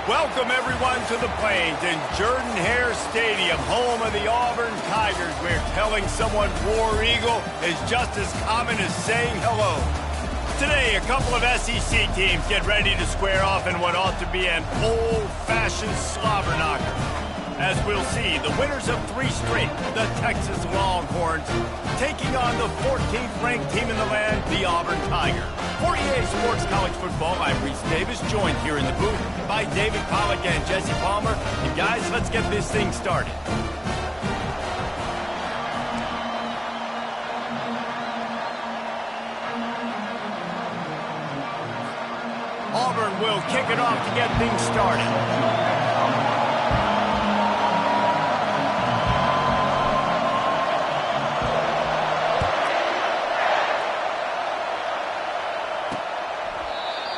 Welcome, everyone, to the Plains in Jordan-Hare Stadium, home of the Auburn Tigers, where telling someone War Eagle is just as common as saying hello. Today, a couple of SEC teams get ready to square off in what ought to be an old-fashioned slobber knocker. As we'll see, the winners of 3 straight, the Texas Longhorns, taking on the 14th-ranked team in the land, the Auburn Tigers. For EA Sports College Football, I'm Reese Davis, joined here in the booth by David Pollack and Jesse Palmer. And guys, let's get this thing started. Auburn will kick it off to get things started.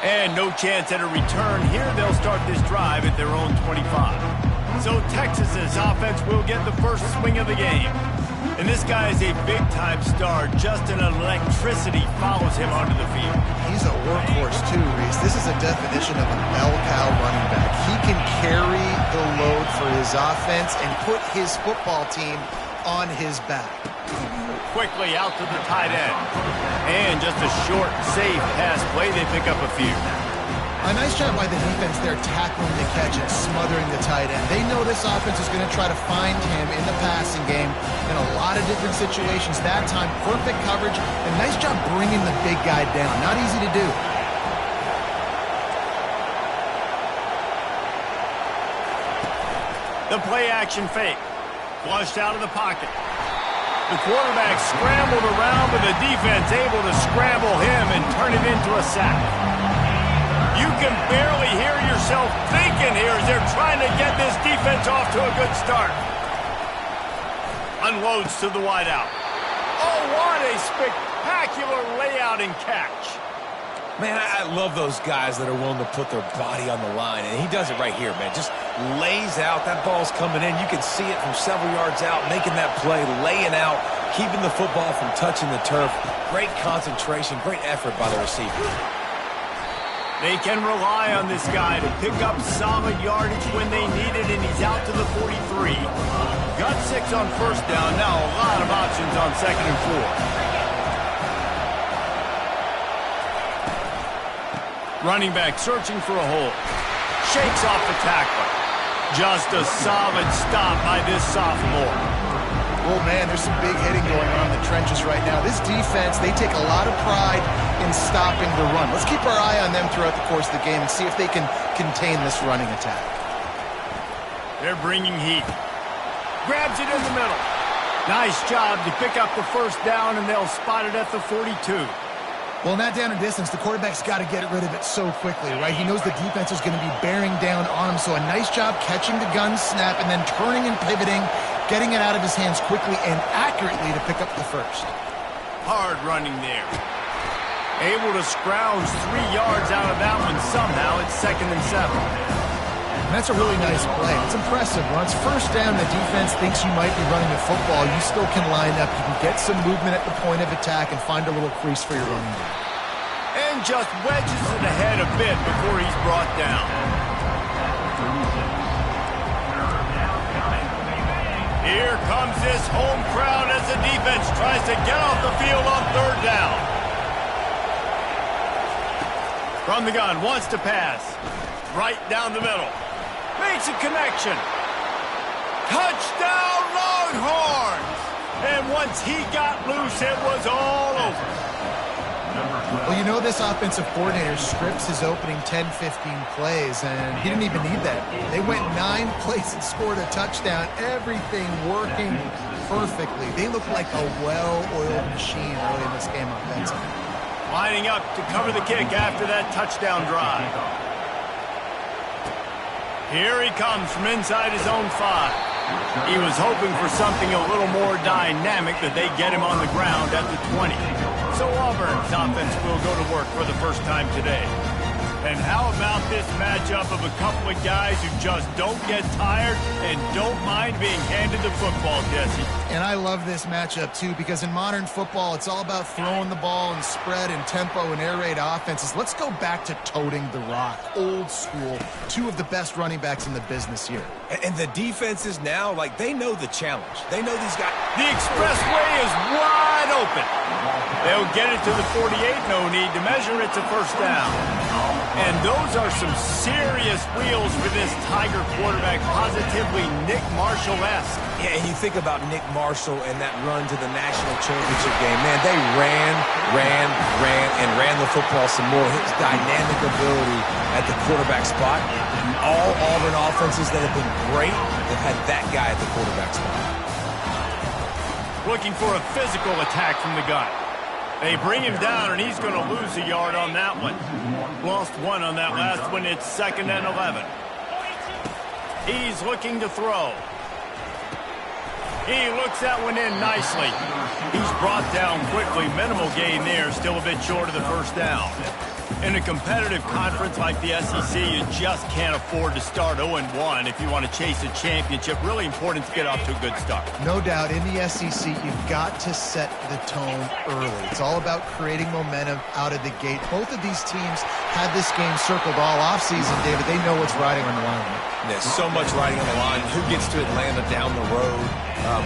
And no chance at a return here. They'll start this drive at their own 25. So Texas's offense will get the first swing of the game. And this guy is a big-time star. Just an electricity follows him onto the field. He's a workhorse too, Reese. This is a definition of a bell cow running back. He can carry the load for his offense and put his football team on his back. Quickly out to the tight end. And just a short, safe pass play. They pick up a few. A nice job by the defense there tackling the catch and smothering the tight end. They know this offense is going to try to find him in the passing game in a lot of different situations. That time, perfect coverage and nice job bringing the big guy down. Not easy to do. The play action fake. Flushed out of the pocket. The quarterback scrambled around, but the defense able to scramble him and turn it into a sack. You can barely hear yourself thinking here as they're trying to get this defense off to a good start. Unloads to the wideout. Oh, what a spectacular layout and catch. Man, I love those guys that are willing to put their body on the line, and he does it right here, man. Just lays out. That ball's coming in. You can see it from several yards out, making that play, laying out, keeping the football from touching the turf. Great concentration, great effort by the receiver. They can rely on this guy to pick up solid yardage when they need it, and he's out to the 43. Got 6 on first down. Now a lot of options on 2nd and 4. Running back searching for a hole. Shakes off the tackler. Just a solid stop by this sophomore. Oh, man, there's some big hitting going on in the trenches right now. This defense, they take a lot of pride in stopping the run. Let's keep our eye on them throughout the course of the game and see if they can contain this running attack. They're bringing heat. Grabs it in the middle. Nice job to pick up the first down, and they'll spot it at the 42. Well, not down in distance, the quarterback's got to get rid of it so quickly, right? He knows the defense is going to be bearing down on him, so a nice job catching the gun snap and then turning and pivoting, getting it out of his hands quickly and accurately to pick up the first. Hard running there. Able to scrounge 3 yards out of that one somehow. It's 2nd and 7. And that's a really nice play. It's impressive. When it's first down, the defense thinks you might be running the football. You still can line up. You can get some movement at the point of attack and find a little crease for your running back. And just wedges it ahead a bit before he's brought down. Here comes this home crowd as the defense tries to get off the field on 3rd down. From the gun, wants to pass. Right down the middle. Makes a connection. Touchdown, Longhorns! And once he got loose, it was all over. Well, you know this offensive coordinator scripts his opening 10-15 plays, and he didn't even need that. They went 9 plays and scored a touchdown. Everything working perfectly. They look like a well-oiled machine early in this game offensively. Lining up to cover the kick after that touchdown drive. Here he comes from inside his own 5. He was hoping for something a little more dynamic, that they get him on the ground at the 20. So Auburn's offense will go to work for the first time today. And how about this matchup of a couple of guys who just don't get tired and don't mind being handed the football, Jesse? And I love this matchup, too, because in modern football, it's all about throwing the ball and spread and tempo and air raid offenses. Let's go back to toting the rock, old school, two of the best running backs in the business here. And the defenses now, like, they know the challenge. They know these guys. The expressway is wide open. They'll get it to the 48, no need to measure. It's a first down. And those are some serious wheels for this Tiger quarterback, positively Nick Marshall-esque. Yeah, and you think about Nick Marshall and that run to the national championship game. Man, they ran the football some more. His dynamic ability at the quarterback spot. All Auburn offenses that have been great have had that guy at the quarterback spot. Looking for a physical attack from the gun. They bring him down, and he's going to lose a yard on that one. Lost one on that last one. It's 2nd and 11. He's looking to throw. He looks that one in nicely. He's brought down quickly. Minimal gain there, still a bit short of the first down. In a competitive conference like the SEC, you just can't afford to start 0-1 if you want to chase a championship. Really important to get off to a good start. No doubt, in the SEC, you've got to set the tone early. It's all about creating momentum out of the gate. Both of these teams had this game circled all offseason, David. They know what's riding on the line. There's so much riding on the line. Who gets to Atlanta down the road?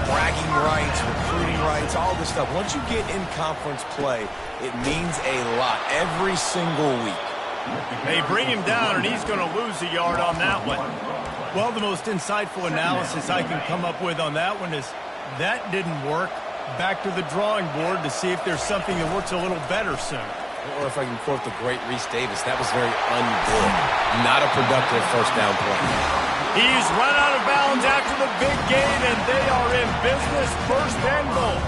Bragging rights, recruiting rights, all this stuff. Once you get in conference play, it means a lot every single week. They bring him down, and he's going to lose a yard on that one. Well, the most insightful analysis I can come up with on that one is that didn't work. Back to the drawing board to see if there's something that works a little better soon. Or if I can quote the great Reese Davis, that was very ungood. Not a productive first down play. He's run out of bounds after the big gain, and they are in business. 1st and goal.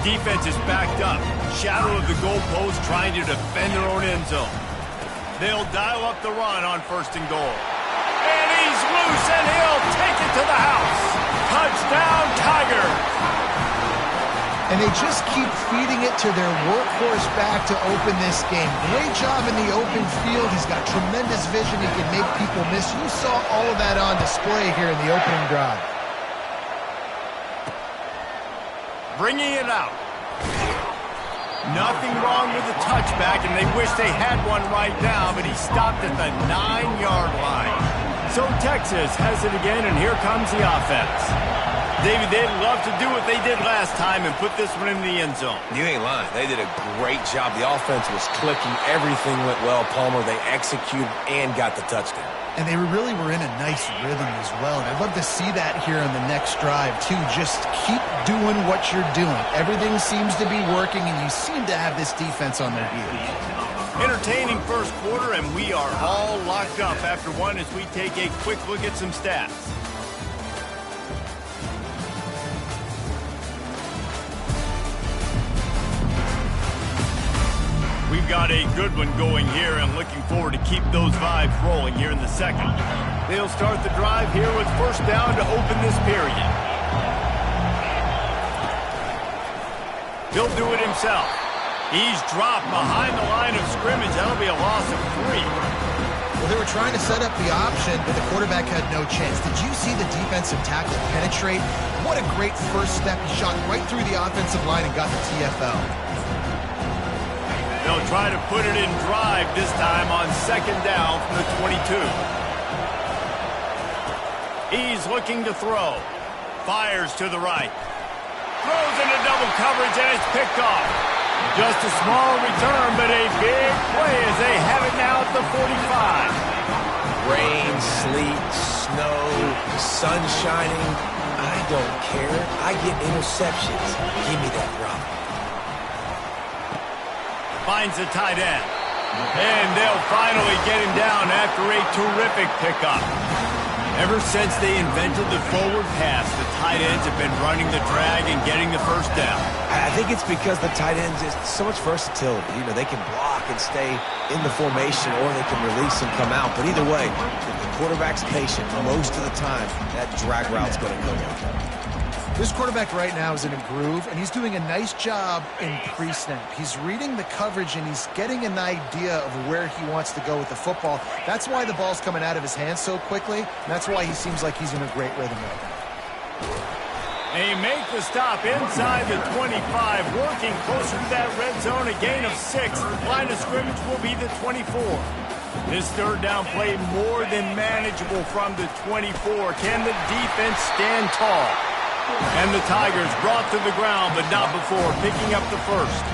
Defense is backed up. Shadow of the goalpost trying to defend their own end zone. They'll dial up the run on 1st and goal. And he's loose, and he'll take it to the house. Touchdown, Tigers. And they just keep feeding it to their workhorse back to open this game. Great job in the open field. He's got tremendous vision. He can make people miss. You saw all of that on display here in the opening drive. Bringing it out. Nothing wrong with the touchback, and they wish they had one right now, but he stopped at the 9-yard line. So Texas has it again, and here comes the offense. David, they'd love to do what they did last time and put this one in the end zone. You ain't lying. They did a great job. The offense was clicking. Everything went well, Palmer. They executed and got the touchdown. And they really were in a nice rhythm as well. And I'd love to see that here on the next drive, too. Just keep doing what you're doing. Everything seems to be working, and you seem to have this defense on their heels. Entertaining first quarter, and we are all locked up after one as we take a quick look at some stats. We've got a good one going here, and looking forward to keep those vibes rolling here in the second. They'll start the drive here with 1st down to open this period. He'll do it himself. He's dropped behind the line of scrimmage. That'll be a loss of 3. Well, they were trying to set up the option, but the quarterback had no chance. Did you see the defensive tackle penetrate? What a great first step. He shot right through the offensive line and got the TFL. They'll try to put it in drive this time on 2nd down from the 22. He's looking to throw. Fires to the right. Throws into double coverage, and it's picked off. Just a small return, but a big play as they have it now at the 45. Rain, sleet, snow, sun shining. I don't care. I get interceptions. Give me that rock. Finds the tight end. And they'll finally get him down after a terrific pickup. Ever since they invented the forward pass, the tight ends have been running the drag and getting the first down. I think it's because the tight ends is so much versatility. You know, they can block and stay in the formation, or they can release and come out. But either way, if the quarterback's patient most of the time, that drag route's going to go. This quarterback right now is in a groove, and he's doing a nice job in pre-snap. He's reading the coverage, and he's getting an idea of where he wants to go with the football. That's why the ball's coming out of his hands so quickly, and that's why he seems like he's in a great rhythm right now. They make the stop inside the 25, working closer to that red zone, a gain of 6. Line of scrimmage will be the 24. This third down play more than manageable from the 24. Can the defense stand tall? And the Tigers brought to the ground, but not before picking up the first.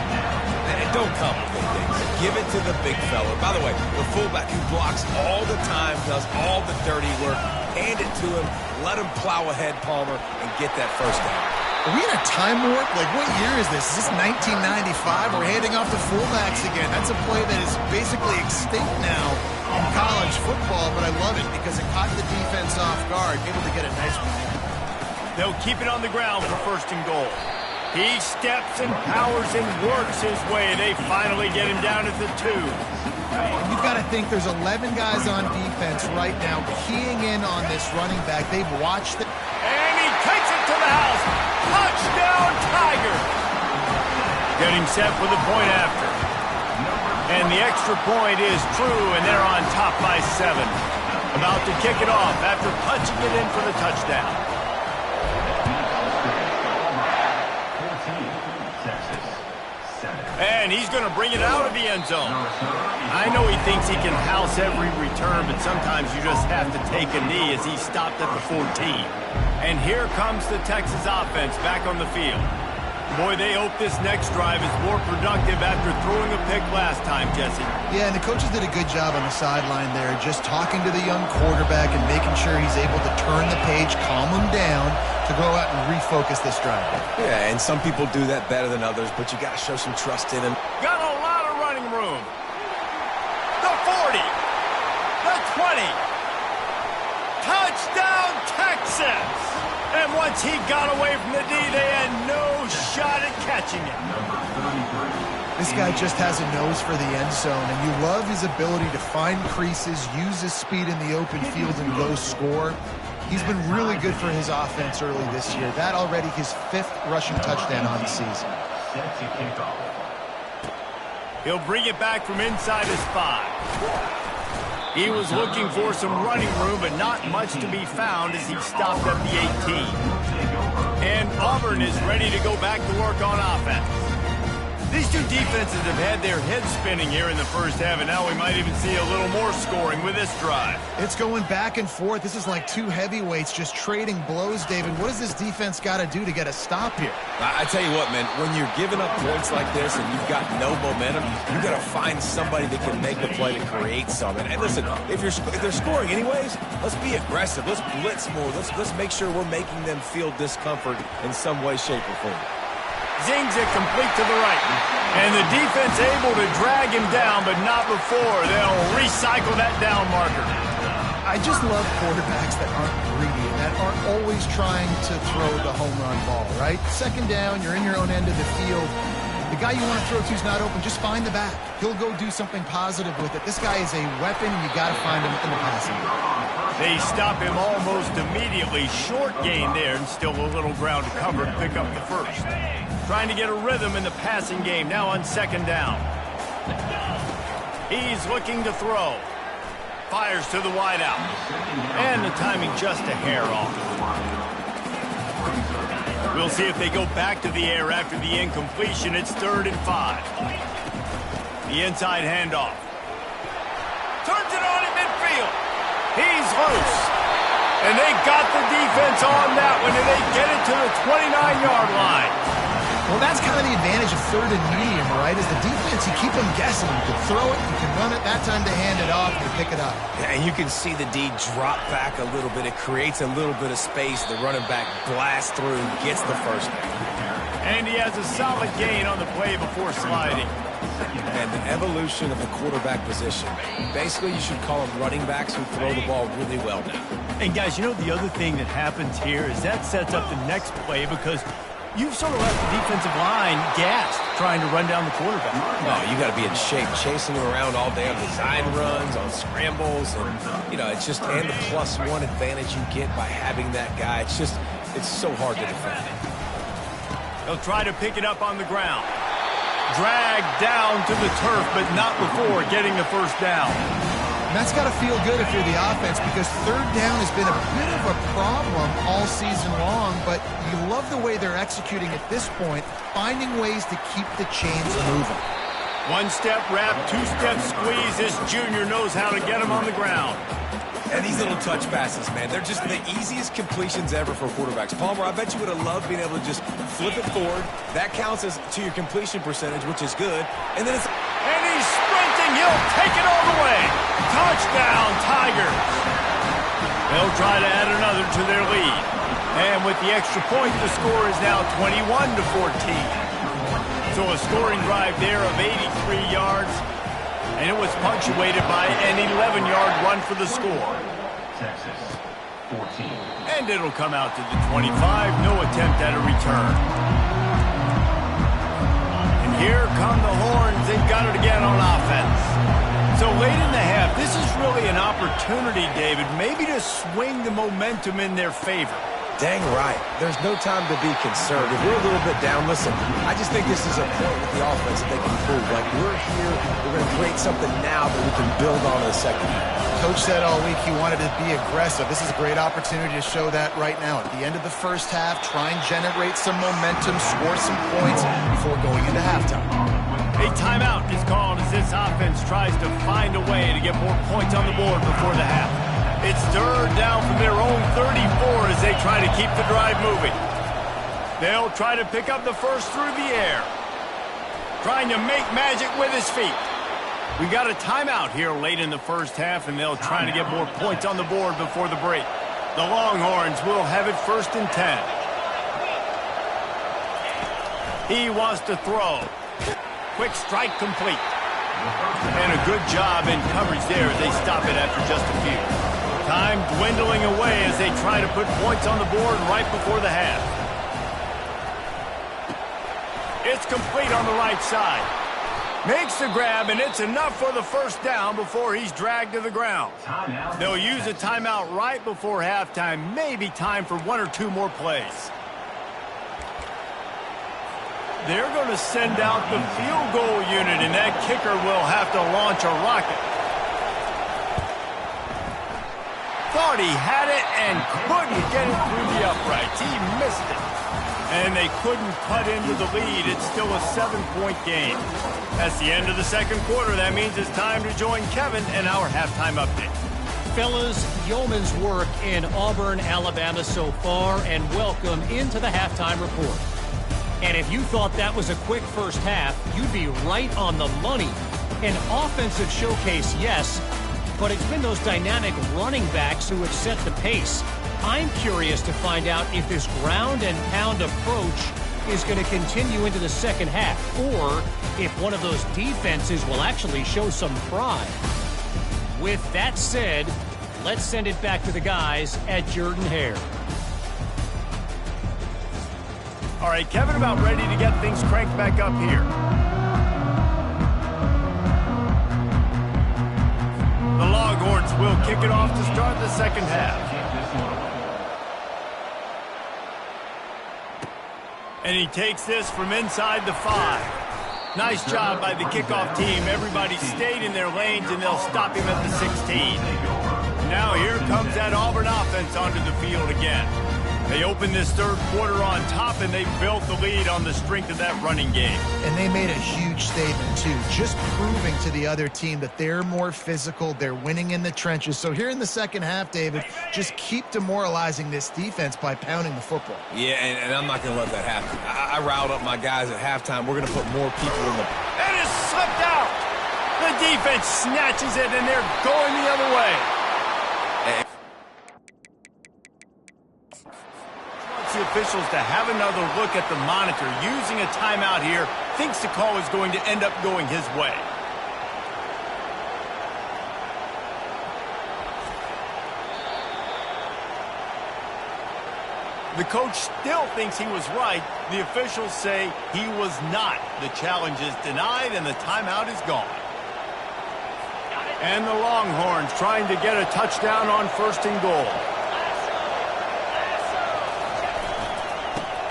And don't complicate things. Give it to the big fella. By the way, the fullback who blocks all the time, does all the dirty work. Hand it to him, let him plow ahead, Palmer, and get that first down. Are we in a time warp? Like, what year is this? Is this 1995? We're handing off to fullbacks again. That's a play that is basically extinct now in college football, but I love it because it caught the defense off guard, able to get a nice one. They'll keep it on the ground for first and goal. He steps and powers and works his way. They finally get him down at the 2. And you've got to think there's 11 guys on defense right now keying in on this running back. They've watched it. And he takes it to the house. Touchdown, Tigers. Getting set for the point after. And the extra point is true, and they're on top by 7. About to kick it off after punching it in for the touchdown. And he's going to bring it out of the end zone. I know he thinks he can house every return, but sometimes you just have to take a knee as he stopped at the 14. And here comes the Texas offense back on the field. Boy, they hope this next drive is more productive after throwing a pick last time, Jesse. Yeah, and the coaches did a good job on the sideline there, just talking to the young quarterback and making sure he's able to turn the page, calm him down, to go out and refocus this drive. Yeah, and some people do that better than others, but you got to show some trust in him. Got a lot of running room. The 40. The 20. Touchdown, Texas! And once he got away from the D, they had no shot at catching it. This guy just has a nose for the end zone, and you love his ability to find creases, use his speed in the open field, and go score. He's been really good for his offense early this year. That already his 5th rushing touchdown on the season. He'll bring it back from inside his 5. He was looking for some running room, but not much to be found as he stopped at the 18. And Auburn is ready to go back to work on offense. These two defenses have had their heads spinning here in the first half, and now we might even see a little more scoring with this drive. It's going back and forth. This is like two heavyweights just trading blows, David. What does this defense got to do to get a stop here? I tell you what, man, when you're giving up points like this and you've got no momentum, you've got to find somebody that can make a play to create something. And listen, if they're scoring anyways, let's be aggressive. Let's blitz more. Let's make sure we're making them feel discomfort in some way, shape, or form. Zings it complete to the right. And the defense able to drag him down, but not before. They'll recycle that down marker. I just love quarterbacks that aren't greedy, that aren't always trying to throw the home run ball, right? Second down, you're in your own end of the field. The guy you want to throw to is not open. Just find the back. He'll go do something positive with it. This guy is a weapon, and you got to find him in the passing game. They stop him almost immediately. Short gain there, and still a little ground to cover to pick up the first. Trying to get a rhythm in the passing game, now on second down. He's looking to throw. Fires to the wideout. And the timing just a hair off. We'll see if they go back to the air after the incompletion. It's 3rd and 5. The inside handoff. Turns it on in midfield. He's loose. And they got the defense on that one, and they get it to the 29-yard line. Well, that's kind of the advantage of 3rd and medium, right? Is the defense, you keep them guessing. You can throw it, you can run it. That time they hand it off, you pick it up. Yeah, and you can see the D drop back a little bit. It creates a little bit of space. The running back blasts through, gets the first down. And he has a solid gain on the play before sliding. And the evolution of the quarterback position. Basically, you should call them running backs who throw the ball really well now. And, guys, you know the other thing that happens here is that sets up the next play because you've sort of left the defensive line gassed trying to run down the quarterback. No, you got to be in shape, chasing him around all day on design runs, on scrambles, and, you know, it's just, and the +1 advantage you get by having that guy. It's just, it's so hard to defend. They'll try to pick it up on the ground. Dragged down to the turf, but not before getting the first down. And that's got to feel good if you're the offense, because third down has been a bit of a problem all season long, but you love the way they're executing at this point, finding ways to keep the chains moving. One-step wrap, two-step squeeze. This junior knows how to get him on the ground. And these little touch passes, man, they're just the easiest completions ever for quarterbacks. Palmer, I bet you would have loved being able to just flip it forward. That counts as to your completion percentage, which is good. And then it's... And he's sprinting. He'll take it all the way. Touchdown, Tigers. They'll try to add another to their lead. And with the extra point, the score is now 21-14. So a scoring drive there of 83 yards. And it was punctuated by an 11-yard run for the score. Texas, 14. And it'll come out to the 25. No attempt at a return. And here come the horns. They've got it again on offense. So late in the half, this is really an opportunity, David, maybe to swing the momentum in their favor. Dang right. There's no time to be concerned. If we're a little bit down, listen, I just think this is a point with the offense that they can prove. Like, we're here, we're going to create something now that we can build on in the second half. Coach said all week he wanted to be aggressive. This is a great opportunity to show that right now. At the end of the first half, try and generate some momentum, score some points before going into halftime. A timeout is called as this offense tries to find a way to get more points on the board before the half. It's third down from their own 34 as they try to keep the drive moving. They'll try to pick up the first through the air. Trying to make magic with his feet. We got a timeout here late in the first half, and they'll try to get more points on the board before the break. The Longhorns will have it 1st and 10. He wants to throw. Quick strike complete. And a good job in coverage there as they stop it after just a few. Time dwindling away as they try to put points on the board right before the half. It's complete on the right side. Makes the grab, and it's enough for the first down before he's dragged to the ground. They'll use a timeout right before halftime. Maybe time for one or two more plays. They're going to send out the field goal unit, and that kicker will have to launch a rocket. Thought he had it and couldn't get it through the uprights. He missed it. And they couldn't cut into the lead. It's still a 7-point game. That's the end of the second quarter. That means it's time to join Kevin in our halftime update. Fellas, yeoman's work in Auburn, Alabama so far, and welcome into the halftime report. And if you thought that was a quick first half, you'd be right on the money. An offensive showcase, yes, but it's been those dynamic running backs who have set the pace. I'm curious to find out if this ground and pound approach is going to continue into the second half, or if one of those defenses will actually show some pride. With that said, let's send it back to the guys at Jordan-Hare. All right, Kevin, about ready to get things cranked back up here. The Longhorns will kick it off to start the second half. And he takes this from inside the 5. Nice job by the kickoff team. Everybody stayed in their lanes, and they'll stop him at the 16. Now here comes that Auburn offense onto the field again. They opened this third quarter on top, and they built the lead on the strength of that running game. And they made a huge statement, too, just proving to the other team that they're more physical, they're winning in the trenches. So here in the second half, David, just keep demoralizing this defense by pounding the football. Yeah, and I'm not going to let that happen. I riled up my guys at halftime. We're going to put more people in the... And it's slipped out! The defense snatches it, and they're going the other way. The officials to have another look at the monitor using a timeout here. Thinks the call is going to end up going his way. The coach still thinks he was right. The officials say he was not. The challenge is denied and the timeout is gone. And the Longhorns trying to get a touchdown on 1st and goal.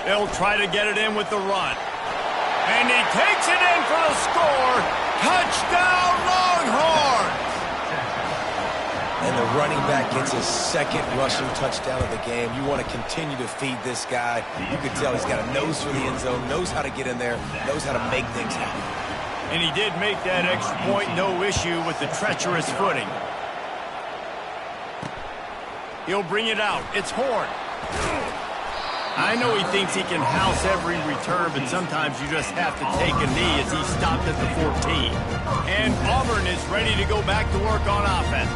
They'll try to get it in with the run. And he takes it in for the score. Touchdown, Longhorns! And the running back gets his second rushing touchdown of the game. You want to continue to feed this guy. You can tell he's got a nose for the end zone, knows how to get in there, knows how to make things happen. And he did make that extra point, no issue with the treacherous footing. He'll bring it out. It's Horn. I know he thinks he can house every return, but sometimes you just have to take a knee as he stopped at the 14. And Auburn is ready to go back to work on offense.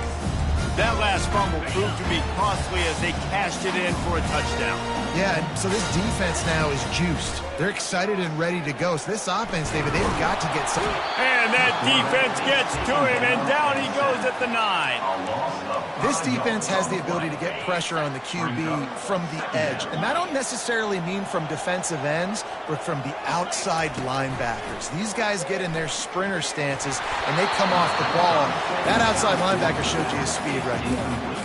That last fumble proved to be costly as they cashed it in for a touchdown. Yeah, so this defense now is juiced. They're excited and ready to go. So this offense, David, they've got to get some. And that defense gets to him, and down he goes at the 9. This defense has the ability to get pressure on the QB from the edge. And I don't necessarily mean from defensive ends, but from the outside linebackers. These guys get in their sprinter stances, and they come off the ball. That outside linebacker showed you his speed right there.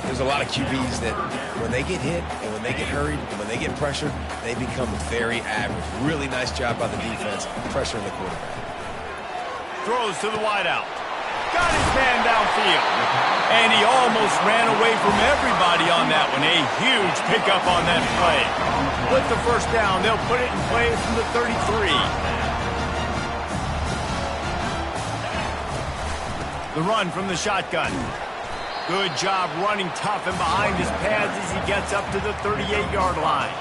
There's a lot of QBs that when they get hit and when they get hurried and when they get pressured, they become very average. Really nice job by the defense pressuring the quarterback. Throws to the wideout. Got his man downfield. And he almost ran away from everybody on that one. A huge pickup on that play. With the first down, they'll put it in play from the 33. The run from the shotgun. Good job running tough and behind his pads as he gets up to the 38-yard line.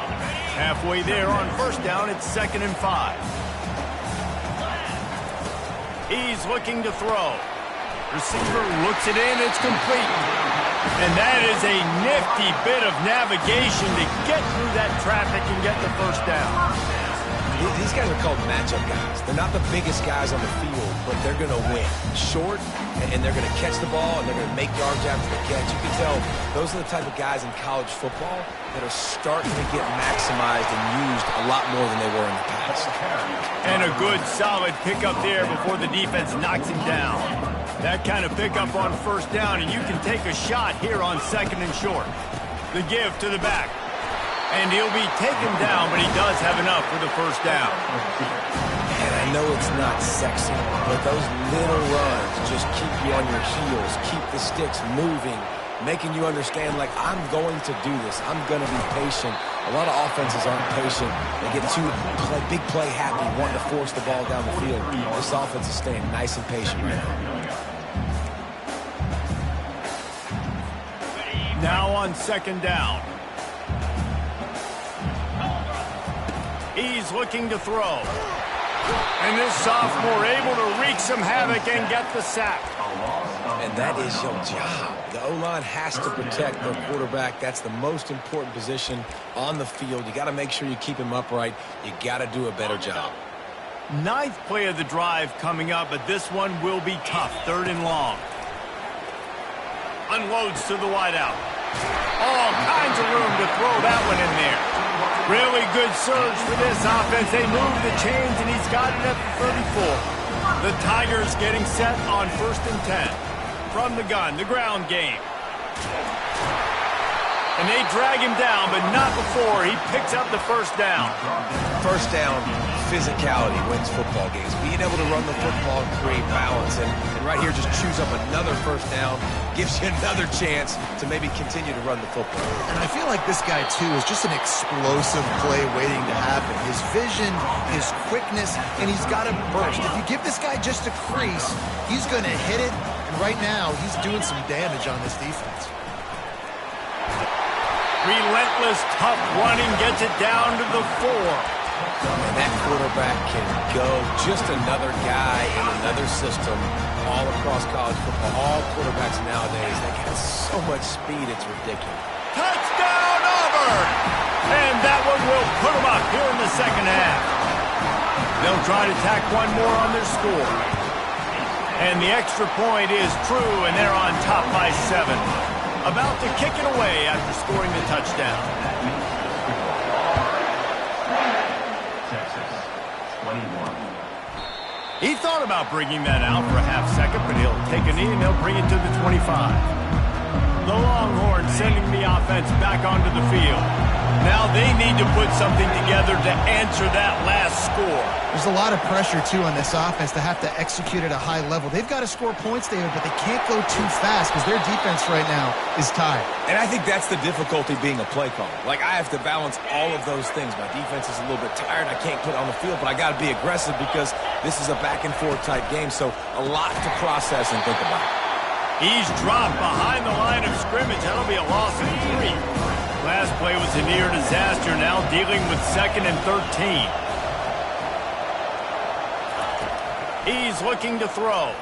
Halfway there on first down, it's 2nd and 5. He's looking to throw. Receiver looks it in, it's complete. And that is a nifty bit of navigation to get through that traffic and get the first down. These guys are called matchup guys. They're not the biggest guys on the field, but they're going to win. Short, and they're going to catch the ball, and they're going to make yards after the catch. You can tell those are the type of guys in college football that are starting to get maximized and used a lot more than they were in the past. And a good, solid pickup there before the defense knocks him down. That kind of pickup on first down, and you can take a shot here on 2nd and short. The give to the back. And he'll be taken down, but he does have enough for the first down. And I know it's not sexy, but those little runs just keep you on your heels, keep the sticks moving, making you understand, like, I'm going to do this. I'm going to be patient. A lot of offenses aren't patient. They get too big play happy, wanting to force the ball down the field. This offense is staying nice and patient right Now now. on 2nd down. He's looking to throw. And this sophomore able to wreak some havoc and get the sack. And that is your job. The O-line has to protect their quarterback. That's the most important position on the field. You got to make sure you keep him upright. You got to do a better job. 9th play of the drive coming up, but this one will be tough. 3rd and long. Unloads to the wideout. All kinds of room to throw that one in there. Really good surge for this offense. They move the chains, and he's got it at the 34. The Tigers getting set on 1st and 10. From the gun, the ground game. And they drag him down, but not before he picks up the first down. First down, physicality wins football games. Being able to run the football and create balance. And right here, just choose up another first down. Gives you another chance to maybe continue to run the football. And I feel like this guy, too, is just an explosive play waiting to happen. His vision, his quickness, and he's got a burst. If you give this guy just a crease, he's going to hit it. And right now, he's doing some damage on this defense. Relentless, tough running gets it down to the 4. And that quarterback can go. Just another guy in another system all across college football. All quarterbacks nowadays, they got so much speed, it's ridiculous. Touchdown, Auburn! And that one will put them up here in the 2nd half. They'll try to tack one more on their score. And the extra point is true, and they're on top by 7. About to kick it away after scoring the touchdown. Texas, 21. He thought about bringing that out for a half second, but he'll take a knee and they'll bring it to the 25. The Longhorns sending the offense back onto the field. Now they need to put something together to answer that last score. There's a lot of pressure, too, on this offense to have to execute at a high level. They've got to score points, David, but they can't go too fast because their defense right now is tired. And I think that's the difficulty being a play caller. Like, I have to balance all of those things. My defense is a little bit tired. I can't put it on the field, but I got to be aggressive because this is a back-and-forth type game, so a lot to process and think about. He's dropped behind the line of scrimmage. That'll be a loss of 3. Last play was a near disaster, now dealing with 2nd and 13. He's looking to throw.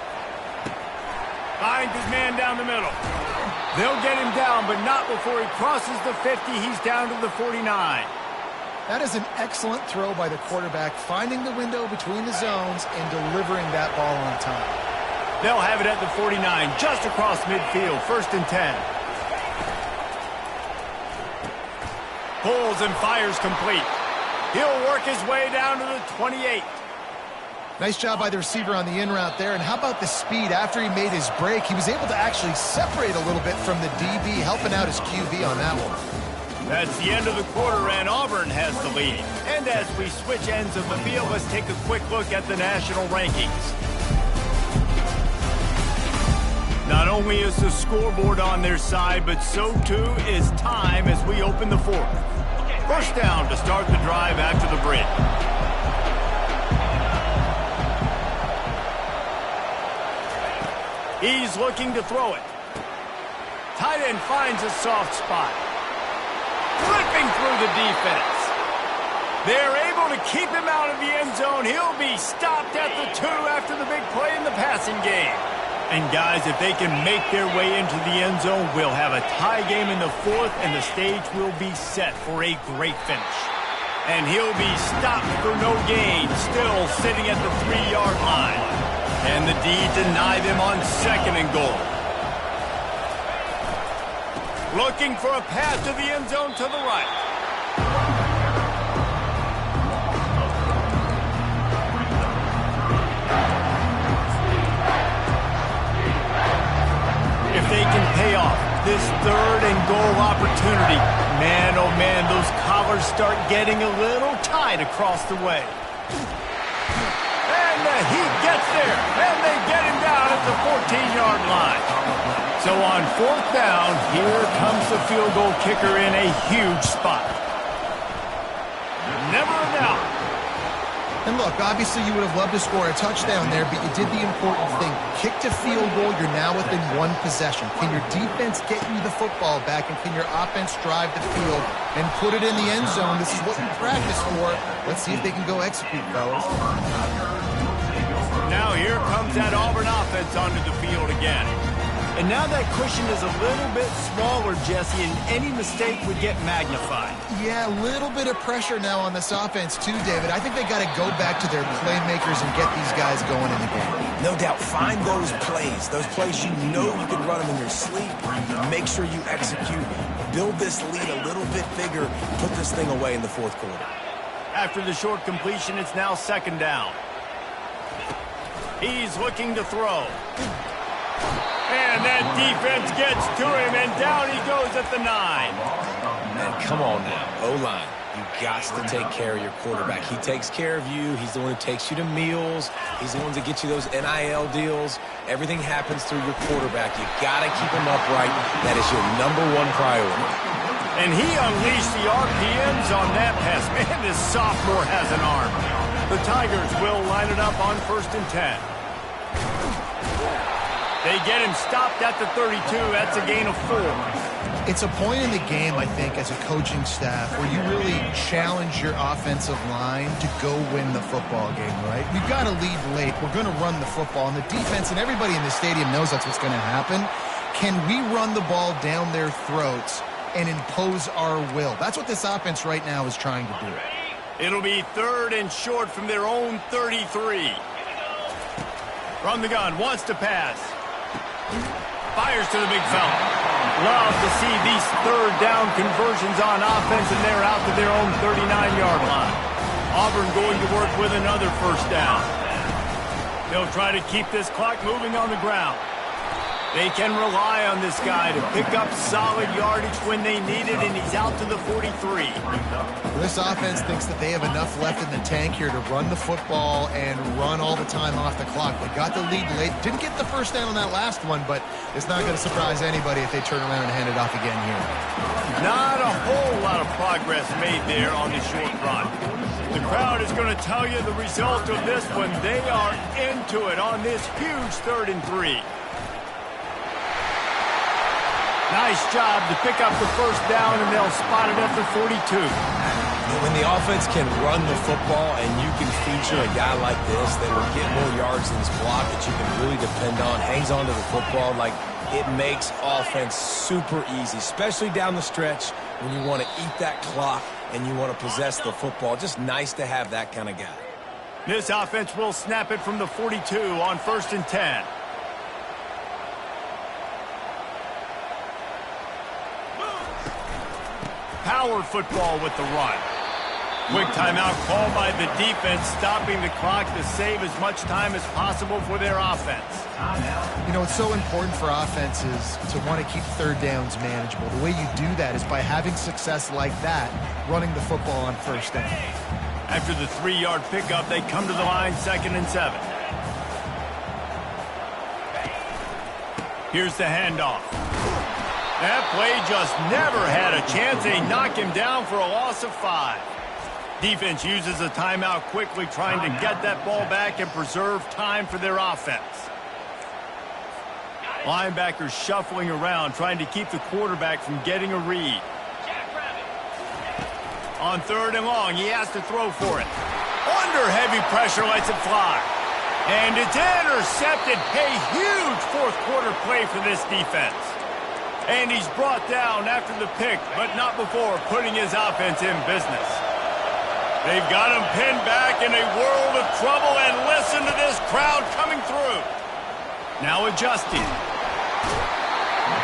Finds his man down the middle. They'll get him down, but not before he crosses the 50. He's down to the 49. That is an excellent throw by the quarterback, finding the window between the zones and delivering that ball on time. They'll have it at the 49, just across midfield, 1st and 10. Pulls and fires complete. He'll work his way down to the 28. Nice job by the receiver on the in route there. And how about the speed? After he made his break, he was able to actually separate a little bit from the DB, helping out his QB on that one. That's the end of the quarter, and Auburn has the lead. And as we switch ends of the field, let's take a quick look at the national rankings. Not only is the scoreboard on their side, but so too is time as we open the 4th. First down to start the drive after the break. He's looking to throw it. Tight end finds a soft spot. Flipping through the defense. They're able to keep him out of the end zone. He'll be stopped at the 2 after the big play in the passing game. And guys, if they can make their way into the end zone, we'll have a tie game in the 4th, and the stage will be set for a great finish. And he'll be stopped for no gain, still sitting at the 3-yard line. And the D deny them on 2nd and goal. Looking for a pass to the end zone to the right. If they can pay off this 3rd and goal opportunity, man, oh man, those collars start getting a little tight across the way. And he gets there, and they get him down at the 14-yard line. So on 4th down, here comes the field goal kicker in a huge spot. Never a doubt. And look, obviously you would have loved to score a touchdown there, but you did the important thing. Kicked a field goal, you're now within 1 possession. Can your defense get you the football back, and can your offense drive the field and put it in the end zone? This is what you practice for. Let's see if they can go execute, fellas. Now here comes that Auburn offense onto the field again. And now that cushion is a little bit smaller, Jesse, and any mistake would get magnified. Yeah, a little bit of pressure now on this offense too, David. I think they got to go back to their playmakers and get these guys going in the game. No doubt, find those plays you know you can run them in your sleep. Make sure you execute. Build this lead a little bit bigger. Put this thing away in the 4th quarter. After the short completion, it's now 2nd down. He's looking to throw. And that defense gets to him, and down he goes at the 9. Man, come on now, O-line. You got to take care of your quarterback. He takes care of you. He's the one who takes you to meals. He's the one that gets you those NIL deals. Everything happens through your quarterback. You got to keep him upright. That is your #1 priority. And he unleashed the RPMs on that pass. Man, this sophomore has an arm. The Tigers will line it up on 1st and 10. They get him stopped at the 32. That's a gain of 4. It's a point in the game, I think, as a coaching staff where you really challenge your offensive line to go win the football game, right? We've got to lead late. We're going to run the football. And the defense and everybody in the stadium knows that's what's going to happen. Can we run the ball down their throats and impose our will? That's what this offense right now is trying to do. It'll be 3rd and short from their own 33. From the gun, wants to pass. Fires to the big fella. Love to see these 3rd down conversions on offense, and they're out to their own 39-yard line. Auburn going to work with another 1st down. They'll try to keep this clock moving on the ground. They can rely on this guy to pick up solid yardage when they need it, and he's out to the 43. This offense thinks that they have enough left in the tank here to run the football and run all the time off the clock. They got the lead late. Didn't get the first down on that last one, but it's not going to surprise anybody if they turn around and hand it off again here. Not a whole lot of progress made there on the short run. The crowd is going to tell you the result of this one. They are into it on this huge 3rd and 3. Nice job to pick up the first down, and they'll spot it at the 42. When the offense can run the football and you can feature a guy like this that will get more yards in his block that you can really depend on, hangs on to the football, like it makes offense super easy, especially down the stretch when you want to eat that clock and you want to possess the football. Just nice to have that kind of guy. This offense will snap it from the 42 on 1st and 10. Power football with the run. Quick timeout called by the defense, stopping the clock to save as much time as possible for their offense. You know, it's so important for offenses to want to keep 3rd downs manageable. The way you do that is by having success like that, running the football on 1st down. After the 3-yard pickup, they come to the line 2nd and 7. Here's the handoff. That play just never had a chance. They knock him down for a loss of 5. Defense uses a timeout quickly, trying to get that ball back and preserve time for their offense. Linebackers shuffling around, trying to keep the quarterback from getting a read. On 3rd and long, he has to throw for it. Under heavy pressure, lets it fly. And it's intercepted. A huge 4th quarter play for this defense. And he's brought down after the pick, but not before putting his offense in business. They've got him pinned back in a world of trouble, and listen to this crowd coming through. Now adjusting.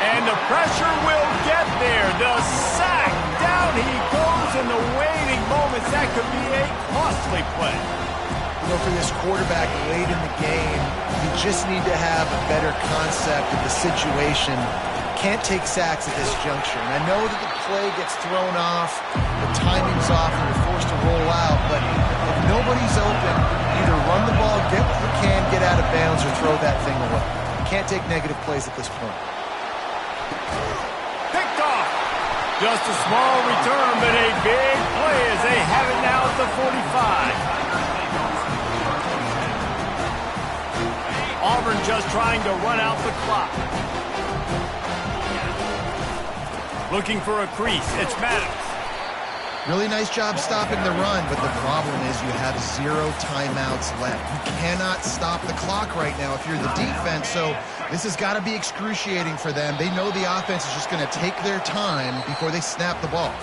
And the pressure will get there. The sack. Down he goes in the waiting moments. That could be a costly play. You know, for this quarterback late in the game, you just need to have a better concept of the situation. Can't take sacks at this juncture. And I know that the play gets thrown off, the timing's off, and you're forced to roll out, but if nobody's open, either run the ball, get what you can, get out of bounds, or throw that thing away. You can't take negative plays at this point. Picked off. Just a small return, but a big play as they have it now at the 45. Auburn just trying to run out the clock. Looking for a crease. It's Maddox. Really nice job stopping the run, but the problem is you have 0 timeouts left. You cannot stop the clock right now if you're the defense, so this has got to be excruciating for them. They know the offense is just going to take their time before they snap the ball.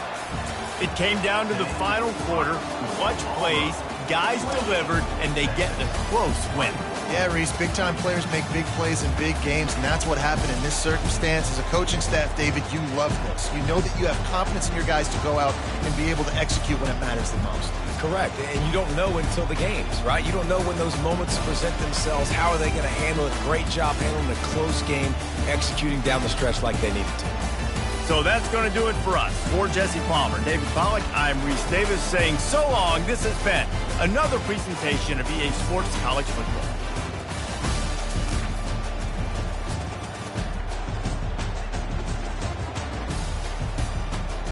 It came down to the final quarter. Clutch plays, guys delivered, and they get the close win. Yeah, Reese, big-time players make big plays in big games, and that's what happened in this circumstance. As a coaching staff, David, you love this. You know that you have confidence in your guys to go out and be able to execute when it matters the most. Correct, and you don't know until the games, right? You don't know when those moments present themselves. How are they going to handle it? Great job handling a close game, executing down the stretch like they needed to. So that's going to do it for us. For Jesse Palmer, David Pollack, I'm Reese Davis saying so long. This has been another presentation of EA Sports College Football.